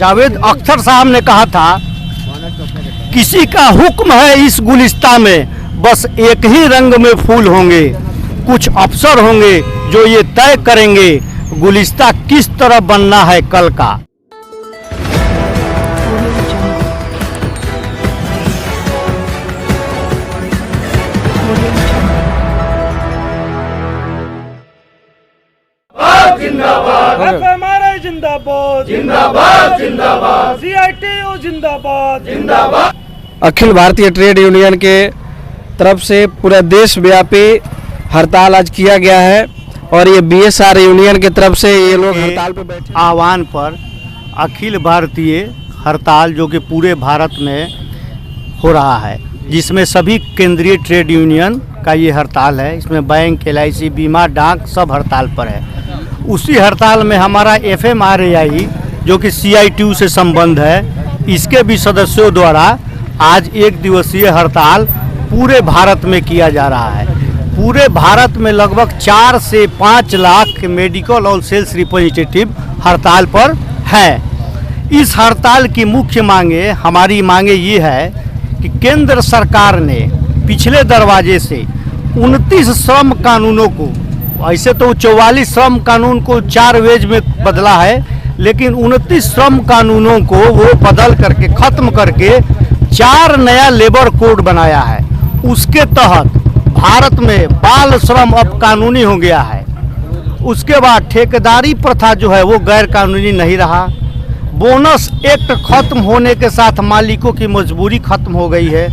जावेद अख्तर साहब ने कहा था, किसी का हुक्म है इस गुलिस्ता में, बस एक ही रंग में फूल होंगे, कुछ अफसर होंगे जो ये तय करेंगे गुलिस्ता किस तरह बनना है कल का। हमारे जिंदाबाद जिंदाबाद जिंदाबाद, CITU जिंदाबाद जिंदाबाद। अखिल भारतीय ट्रेड यूनियन के तरफ से पूरा देश व्यापी हड़ताल आज किया गया है और ये BSR यूनियन की तरफ से ये लोग हड़ताल पे बैठे। आह्वान पर अखिल भारतीय हड़ताल जो कि पूरे भारत में हो रहा है, जिसमें सभी केंद्रीय ट्रेड यूनियन का ये हड़ताल है। इसमें बैंक, LIC, बीमा, डाक सब हड़ताल पर है। उसी हड़ताल में हमारा FMRAI जो कि CITU से संबंध है, इसके भी सदस्यों द्वारा आज एक दिवसीय हड़ताल पूरे भारत में किया जा रहा है। पूरे भारत में लगभग 4 से 5 लाख मेडिकल और सेल्स रिप्रेजेंटेटिव हड़ताल पर हैं। इस हड़ताल की मुख्य मांगे, हमारी मांगे ये है कि केंद्र सरकार ने पिछले दरवाजे से 29 श्रम कानूनों को, ऐसे तो 44 श्रम कानून को 4 वेज में बदला है, लेकिन 29 श्रम कानूनों को वो बदल करके ख़त्म करके 4 नया लेबर कोड बनाया है। उसके तहत भारत में बाल श्रम अब कानूनी हो गया है। उसके बाद ठेकेदारी प्रथा जो है वो गैर कानूनी नहीं रहा। बोनस एक्ट खत्म होने के साथ मालिकों की मजबूरी खत्म हो गई है।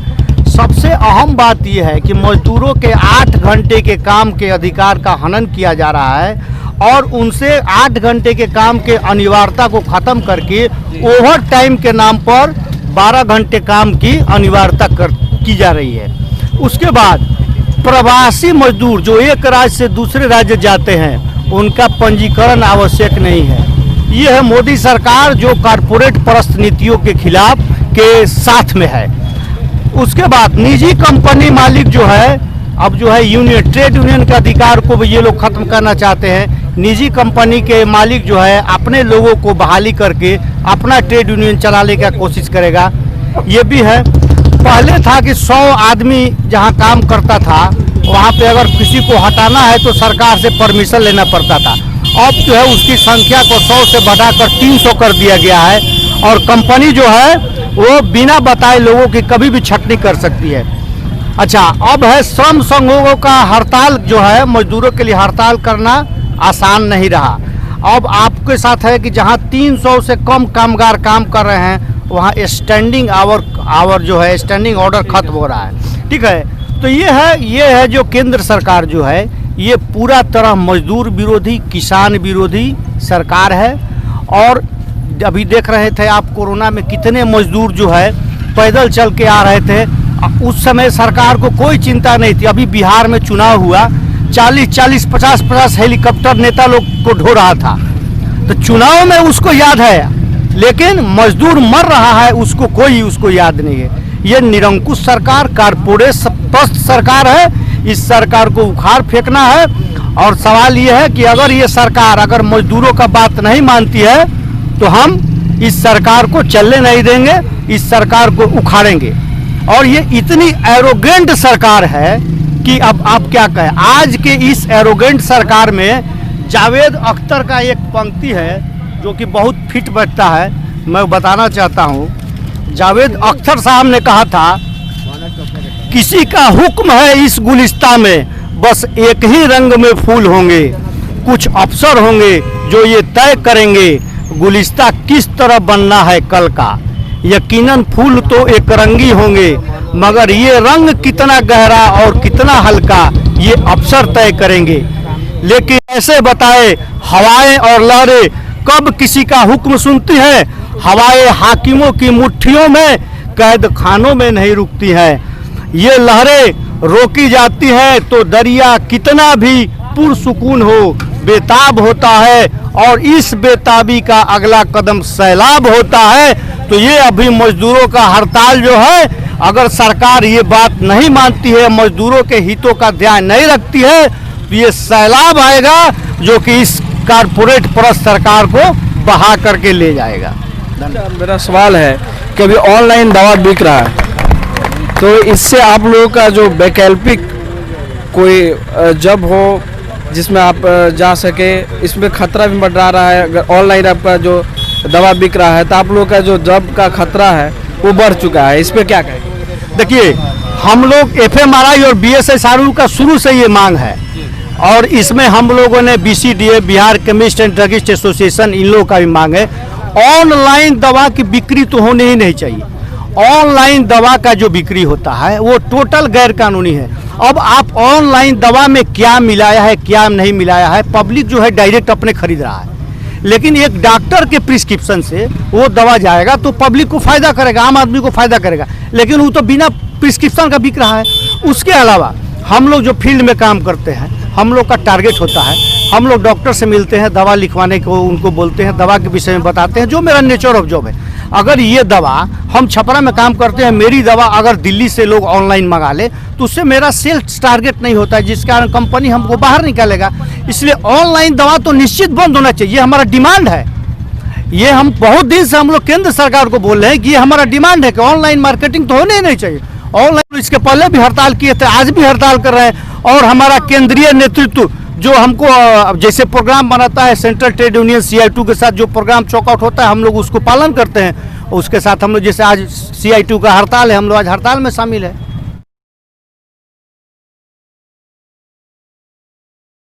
सबसे अहम बात यह है कि मजदूरों के 8 घंटे के काम के अधिकार का हनन किया जा रहा है और उनसे 8 घंटे के काम के अनिवार्यता को ख़त्म करके ओवर टाइम के नाम पर 12 घंटे काम की अनिवार्यता की जा रही है। उसके बाद प्रवासी मजदूर जो एक राज्य से दूसरे राज्य जाते हैं, उनका पंजीकरण आवश्यक नहीं है। ये है मोदी सरकार जो कारपोरेट परस्त नीतियों के खिलाफ के साथ में है। उसके बाद निजी कंपनी मालिक जो है, अब जो है यूनियन, ट्रेड यूनियन के अधिकार को भी ये लोग खत्म करना चाहते हैं। निजी कंपनी के मालिक जो है अपने लोगों को बहाली करके अपना ट्रेड यूनियन चलाने का कोशिश करेगा। ये भी है, पहले था कि 100 आदमी जहां काम करता था वहां पे अगर किसी को हटाना है तो सरकार से परमिशन लेना पड़ता था। अब जो है उसकी संख्या को 100 से बढ़ाकर 300 कर दिया गया है और कंपनी जो है वो बिना बताए लोगों की कभी भी छटनी कर सकती है। अच्छा, अब है श्रम संघों का हड़ताल जो है, मजदूरों के लिए हड़ताल करना आसान नहीं रहा। अब आपके साथ है कि जहां 300 से कम कामगार काम कर रहे हैं वहां स्टैंडिंग आवर जो है, स्टैंडिंग ऑर्डर खत्म हो रहा है। ठीक है, तो ये है जो केंद्र सरकार जो है ये पूरा तरह मजदूर विरोधी, किसान विरोधी सरकार है। और अभी देख रहे थे आप कोरोना में कितने मजदूर जो है पैदल चल के आ रहे थे। उस समय सरकार को कोई चिंता नहीं थी। अभी बिहार में चुनाव हुआ, 40-40, 50-50 हेलीकॉप्टर नेता लोग को ढो रहा था, तो चुनाव में उसको याद है, लेकिन मजदूर मर रहा है उसको याद नहीं है। ये निरंकुश सरकार, कारपोरेट परस्त सरकार है। इस सरकार को उखाड़ फेंकना है। और सवाल ये है कि अगर ये सरकार अगर मजदूरों का बात नहीं मानती है तो हम इस सरकार को चलने नहीं देंगे, इस सरकार को उखाड़ेंगे। और ये इतनी एरोगेंट सरकार है कि अब आप क्या कहें। आज के इस एरोगेंट सरकार में जावेद अख्तर का एक पंक्ति है जो कि बहुत फिट बैठता है, मैं बताना चाहता हूँ। जावेद अख्तर साहब ने कहा था, किसी का हुक्म है इस गुलिस्ता में, बस एक ही रंग में फूल होंगे, कुछ अफसर होंगे जो ये तय करेंगे गुलिस्ता किस तरह बनना है कल का। यकीनन फूल तो एक रंगी होंगे, मगर ये रंग कितना गहरा और कितना हल्का ये अफसर तय करेंगे। लेकिन ऐसे बताए हवाएं और लहरें कब किसी का हुक्म सुनती हैं। हवाएं हाकिमों की मुट्ठियों में, कैद खानों में नहीं रुकती हैं। ये लहरें रोकी जाती हैं तो दरिया कितना भी पुरसुकून हो बेताब होता है, और इस बेताबी का अगला कदम सैलाब होता है। तो ये अभी मजदूरों का हड़ताल जो है, अगर सरकार ये बात नहीं मानती है, मजदूरों के हितों का ध्यान नहीं रखती है, तो ये सैलाब आएगा जो कि इस कारपोरेट परस्त सरकार को बहा करके ले जाएगा। मेरा सवाल है कि अभी ऑनलाइन दवा बिक रहा है, तो इससे आप लोगों का जो वैकल्पिक कोई जॉब हो जिसमें आप जा सके, इसमें खतरा भी मंडरा रहा है। अगर ऑनलाइन आपका जो दवा बिक रहा है तो आप लोगों का जो जॉब का खतरा है वो बढ़ चुका है, इस पर क्या कहेंगे? देखिए, हम लोग FMRI और BSSRU का शुरू से ये मांग है, और इसमें हम लोगों ने BCDA, Bihar chemist and druggist association, इन लोगों का भी मांग है। ऑनलाइन दवा की बिक्री तो होनी ही नहीं चाहिए। ऑनलाइन दवा का जो बिक्री होता है वो टोटल गैर कानूनी है। अब आप ऑनलाइन दवा में क्या मिलाया है, क्या नहीं मिलाया है, पब्लिक जो है डायरेक्ट अपने खरीद रहा है, लेकिन एक डॉक्टर के प्रिस्क्रिप्शन से वो दवा जाएगा तो पब्लिक को फायदा करेगा, आम आदमी को फायदा करेगा, लेकिन वो तो बिना प्रिस्क्रिप्शन का बिक रहा है। उसके अलावा हम लोग जो फील्ड में काम करते हैं, हम लोग का टारगेट होता है, हम लोग डॉक्टर से मिलते हैं, दवा लिखवाने को उनको बोलते हैं, दवा के विषय में बताते हैं, जो मेरा नेचर ऑफ जॉब है। अगर ये दवा, हम छपरा में काम करते हैं, मेरी दवा अगर दिल्ली से लोग ऑनलाइन मंगा ले तो उससे मेरा सेल्स टारगेट नहीं होता है, जिस कारण कंपनी हमको बाहर निकालेगा। इसलिए ऑनलाइन दवा तो निश्चित बंद होना चाहिए, ये हमारा डिमांड है। ये हम बहुत दिन से हम लोग केंद्र सरकार को बोल रहे हैं कि ये हमारा डिमांड है कि ऑनलाइन मार्केटिंग तो होने ही नहीं चाहिए। ऑनलाइन इसके पहले भी हड़ताल किए थे, आज भी हड़ताल कर रहे हैं, और हमारा केंद्रीय नेतृत्व जो हमको जैसे प्रोग्राम बनाता है सेंट्रल ट्रेड यूनियन CI2 के साथ जो प्रोग्राम चॉकआउट होता है, हम लोग उसको पालन करते हैं। उसके साथ हम लोग जैसे आज CI2 का हड़ताल है, हम लोग आज हड़ताल में शामिल है।